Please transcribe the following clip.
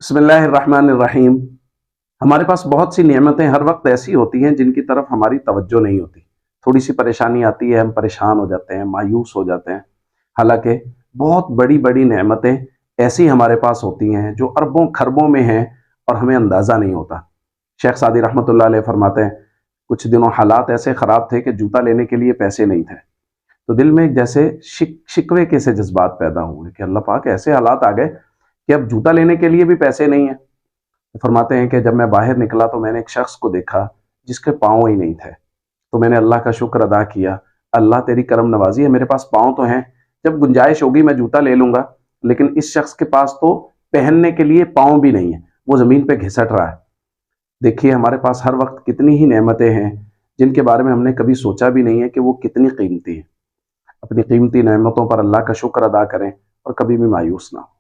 بسم اللہ الرحمن الرحیم۔ ہمارے پاس بہت سی نعمتیں ہر وقت ایسی ہوتی ہیں جن کی طرف ہماری توجہ نہیں ہوتی۔ تھوڑی سی پریشانی آتی ہے، ہم پریشان ہو جاتے ہیں، مایوس ہو جاتے ہیں، حالانکہ بہت بڑی بڑی نعمتیں ایسی ہمارے پاس ہوتی ہیں جو اربوں خربوں میں ہیں اور ہمیں اندازہ نہیں ہوتا۔ شیخ سعدی رحمۃ اللہ علیہ فرماتے ہیں، کچھ دنوں حالات ایسے خراب تھے کہ جوتا لینے کے لیے پیسے نہیں تھے، تو دل میں جیسے شکوے کے سے جذبات پیدا ہوئے کہ اللہ پاک ایسے حالات آ گئے کہ اب جوتا لینے کے لیے بھی پیسے نہیں ہیں۔ فرماتے ہیں کہ جب میں باہر نکلا تو میں نے ایک شخص کو دیکھا جس کے پاؤں ہی نہیں تھے، تو میں نے اللہ کا شکر ادا کیا، اللہ تیری کرم نوازی ہے، میرے پاس پاؤں تو ہیں، جب گنجائش ہوگی میں جوتا لے لوں گا، لیکن اس شخص کے پاس تو پہننے کے لیے پاؤں بھی نہیں ہیں، وہ زمین پہ گھسٹ رہا ہے۔ دیکھیے ہمارے پاس ہر وقت کتنی ہی نعمتیں ہیں جن کے بارے میں ہم نے کبھی سوچا بھی نہیں ہے کہ وہ کتنی قیمتی ہیں۔ اپنی قیمتی نعمتوں پر اللہ کا شکر ادا کریں اور کبھی بھی مایوس نہ ہوں۔